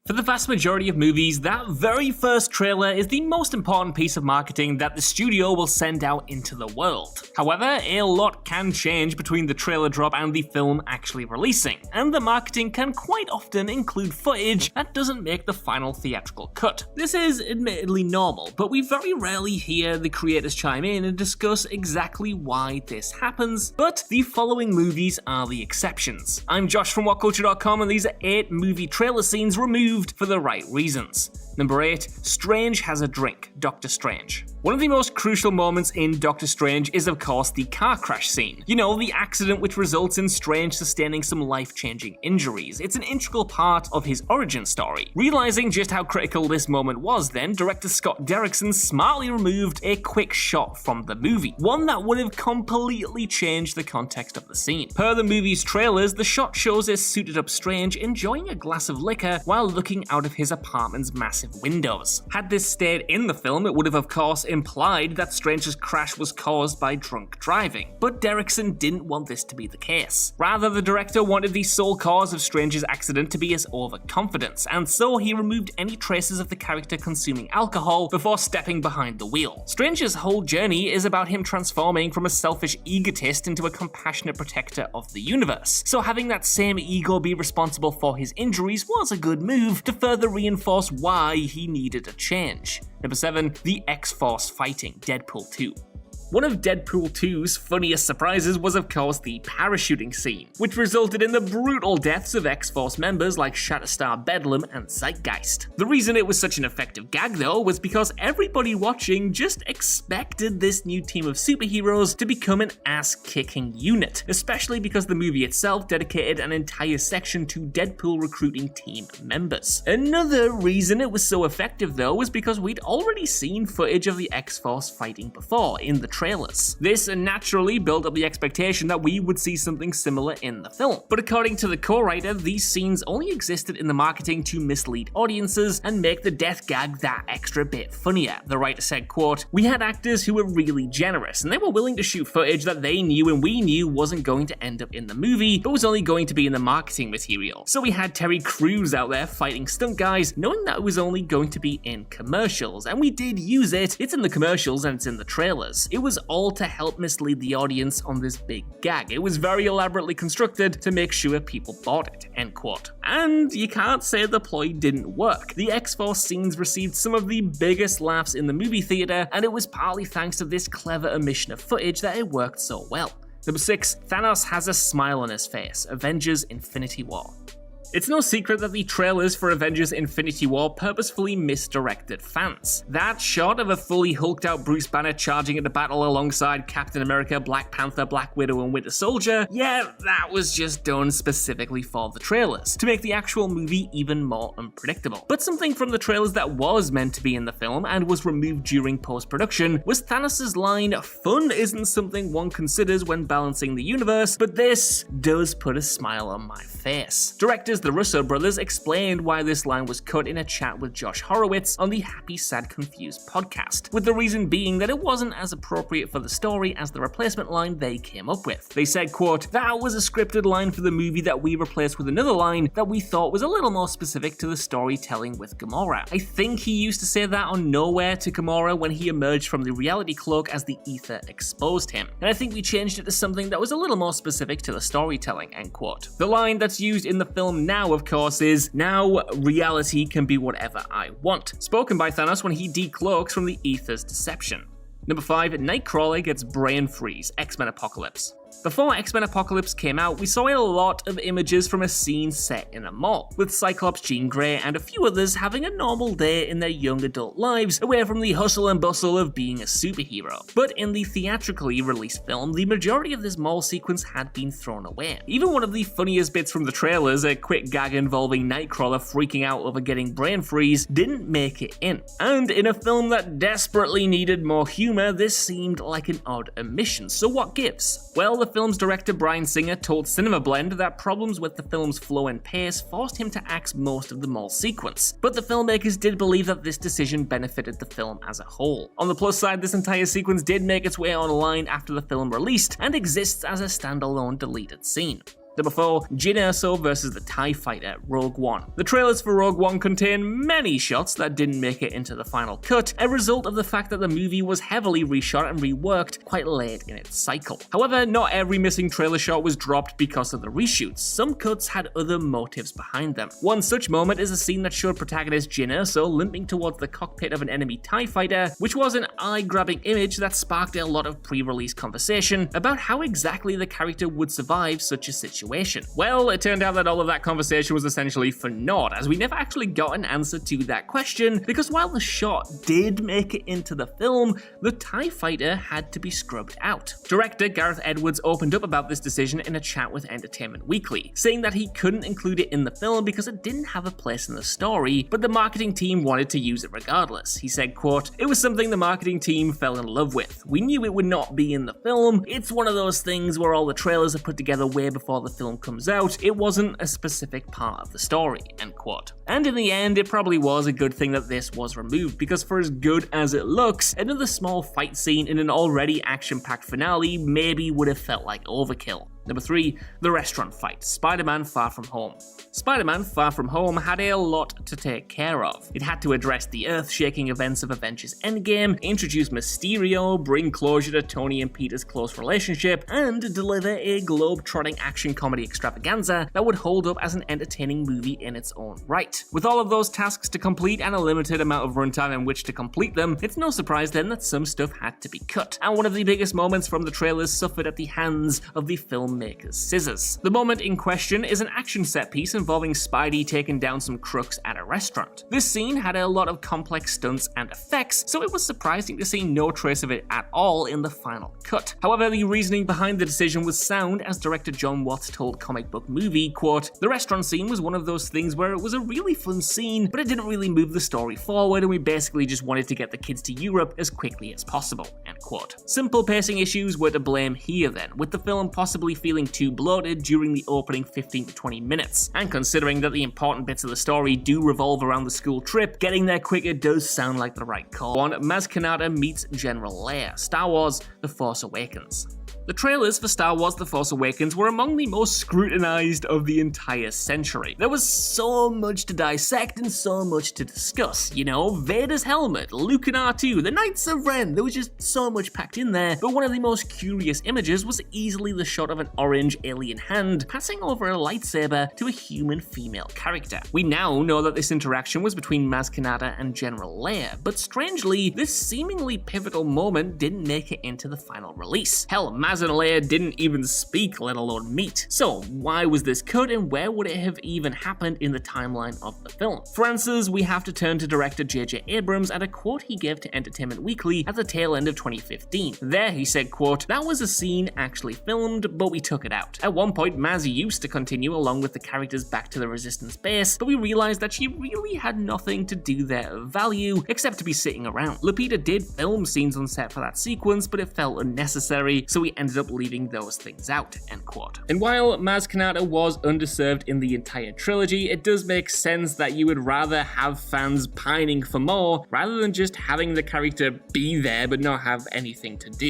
For the vast majority of movies, that very first trailer is the most important piece of marketing that the studio will send out into the world. However, a lot can change between the trailer drop and the film actually releasing, and the marketing can quite often include footage that doesn't make the final theatrical cut. This is admittedly normal, but we very rarely hear the creators chime in and discuss exactly why this happens, but the following movies are the exceptions. I'm Josh from WhatCulture.com, and these are 8 movie trailer scenes removed for the right reasons. Number 8, Strange has a drink, Doctor Strange. One of the most crucial moments in Doctor Strange is of course the car crash scene. You know, the accident which results in Strange sustaining some life-changing injuries. It's an integral part of his origin story. Realizing just how critical this moment was then, director Scott Derrickson smartly removed a quick shot from the movie, one that would have completely changed the context of the scene. Per the movie's trailers, the shot shows a suited up Strange enjoying a glass of liquor while looking out of his apartment's massive windows. Had this stayed in the film, it would have of course implied that Strange's crash was caused by drunk driving, but Derrickson didn't want this to be the case. Rather, the director wanted the sole cause of Strange's accident to be his overconfidence, and so he removed any traces of the character consuming alcohol before stepping behind the wheel. Strange's whole journey is about him transforming from a selfish egotist into a compassionate protector of the universe, so having that same ego be responsible for his injuries was a good move to further reinforce why he needed a change. Number 7, the X-Force fighting, Deadpool 2. One of Deadpool 2's funniest surprises was of course the parachuting scene, which resulted in the brutal deaths of X-Force members like Shatterstar Bedlam and Zeitgeist. The reason it was such an effective gag though was because everybody watching just expected this new team of superheroes to become an ass-kicking unit, especially because the movie itself dedicated an entire section to Deadpool recruiting team members. Another reason it was so effective though was because we'd already seen footage of the X-Force fighting before in the trailers. This naturally built up the expectation that we would see something similar in the film. But according to the co-writer, these scenes only existed in the marketing to mislead audiences and make the death gag that extra bit funnier. The writer said, quote, "We had actors who were really generous and they were willing to shoot footage that they knew and we knew wasn't going to end up in the movie, but was only going to be in the marketing material. So we had Terry Crews out there fighting stunt guys, knowing that it was only going to be in commercials, and we did use it. It's in the commercials and it's in the trailers. It was all to help mislead the audience on this big gag. It was very elaborately constructed to make sure people bought it," end quote. And you can't say the ploy didn't work. The X-Force scenes received some of the biggest laughs in the movie theater, and it was partly thanks to this clever omission of footage that it worked so well. Number 6, Thanos has a smile on his face, Avengers Infinity War. It's no secret that the trailers for Avengers Infinity War purposefully misdirected fans. That shot of a fully hulked out Bruce Banner charging into battle alongside Captain America, Black Panther, Black Widow, and Winter Soldier, yeah, that was just done specifically for the trailers, to make the actual movie even more unpredictable. But something from the trailers that was meant to be in the film and was removed during post-production was Thanos' line, "Fun isn't something one considers when balancing the universe, but this does put a smile on my face." Directors the Russo brothers explained why this line was cut in a chat with Josh Horowitz on the Happy Sad Confused podcast, with the reason being that it wasn't as appropriate for the story as the replacement line they came up with. They said, quote, "That was a scripted line for the movie that we replaced with another line that we thought was a little more specific to the storytelling with Gamora. I think he used to say that on Nowhere to Gamora when he emerged from the reality cloak as the ether exposed him, and I think we changed it to something that was a little more specific to the storytelling," end quote. The line that's used in the film now, of course, is, "Now reality can be whatever I want," spoken by Thanos when he decloaks from the ether's deception. Number 5, Nightcrawler gets brain freeze, X-Men Apocalypse. Before X-Men Apocalypse came out, we saw a lot of images from a scene set in a mall, with Cyclops, Jean Grey, and a few others having a normal day in their young adult lives, away from the hustle and bustle of being a superhero. But in the theatrically released film, the majority of this mall sequence had been thrown away. Even one of the funniest bits from the trailers, a quick gag involving Nightcrawler freaking out over getting brain freeze, didn't make it in. And in a film that desperately needed more humor, this seemed like an odd omission, so what gives? Well, the film's director Bryan Singer told Cinema Blend that problems with the film's flow and pace forced him to axe most of the mall sequence, but the filmmakers did believe that this decision benefited the film as a whole. On the plus side, this entire sequence did make its way online after the film released and exists as a standalone deleted scene. Number 4. Jin Erso versus the TIE Fighter, Rogue One. The trailers for Rogue One contain many shots that didn't make it into the final cut, a result of the fact that the movie was heavily reshot and reworked quite late in its cycle. However, not every missing trailer shot was dropped because of the reshoots. Some cuts had other motives behind them. One such moment is a scene that showed protagonist Jin Erso limping towards the cockpit of an enemy TIE fighter, which was an eye-grabbing image that sparked a lot of pre-release conversation about how exactly the character would survive such a situation. Well, it turned out that all of that conversation was essentially for naught, as we never actually got an answer to that question, because while the shot did make it into the film, the TIE fighter had to be scrubbed out. Director Gareth Edwards opened up about this decision in a chat with Entertainment Weekly, saying that he couldn't include it in the film because it didn't have a place in the story, but the marketing team wanted to use it regardless. He said, quote, "It was something the marketing team fell in love with. We knew it would not be in the film. It's one of those things where all the trailers are put together way before the film comes out. It wasn't a specific part of the story," end quote. And in the end, it probably was a good thing that this was removed, because for as good as it looks, another small fight scene in an already action-packed finale maybe would have felt like overkill. Number 3. The restaurant fight, Spider-Man Far From Home. Spider-Man Far From Home had a lot to take care of. It had to address the earth-shaking events of Avengers Endgame, introduce Mysterio, bring closure to Tony and Peter's close relationship, and deliver a globe-trotting action comedy extravaganza that would hold up as an entertaining movie in its own right. With all of those tasks to complete and a limited amount of runtime in which to complete them, it's no surprise then that some stuff had to be cut, and one of the biggest moments from the trailers suffered at the hands of the filmmaker's scissors. The moment in question is an action set piece involving Spidey taking down some crooks at a restaurant. This scene had a lot of complex stunts and effects, so it was surprising to see no trace of it at all in the final cut. However, the reasoning behind the decision was sound, as director John Watts told Comic Book Movie, quote, "The restaurant scene was one of those things where it was a really fun scene, but it didn't really move the story forward, and we basically just wanted to get the kids to Europe as quickly as possible," end quote. Simple pacing issues were to blame here then, with the film possibly feeling too bloated during the opening 15 to 20 minutes. And considering that the important bits of the story do revolve around the school trip, getting there quicker does sound like the right call. On Maz Kanata Meets General Leia, Star Wars The Force Awakens. The trailers for Star Wars The Force Awakens were among the most scrutinized of the entire century. There was so much to dissect and so much to discuss. You know, Vader's helmet, Luke and R2, the Knights of Ren, there was just so much packed in there, but one of the most curious images was easily the shot of an orange alien hand passing over a lightsaber to a human female character. We now know that this interaction was between Maz Kanata and General Leia, but strangely, this seemingly pivotal moment didn't make it into the final release. Hell, Maz and Leia didn't even speak, let alone meet. So why was this cut, and where would it have even happened in the timeline of the film? For answers, we have to turn to director J.J. Abrams and a quote he gave to Entertainment Weekly at the tail end of 2015. There he said, quote, "That was a scene actually filmed, but we took it out. At one point, Maz used to continue along with the characters back to the Resistance base, but we realized that she really had nothing to do there of value except to be sitting around. Lupita did film scenes on set for that sequence, but it felt unnecessary, so we ended up leaving those things out," end quote. And while Maz Kanata was underserved in the entire trilogy, it does make sense that you would rather have fans pining for more rather than just having the character be there but not have anything to do.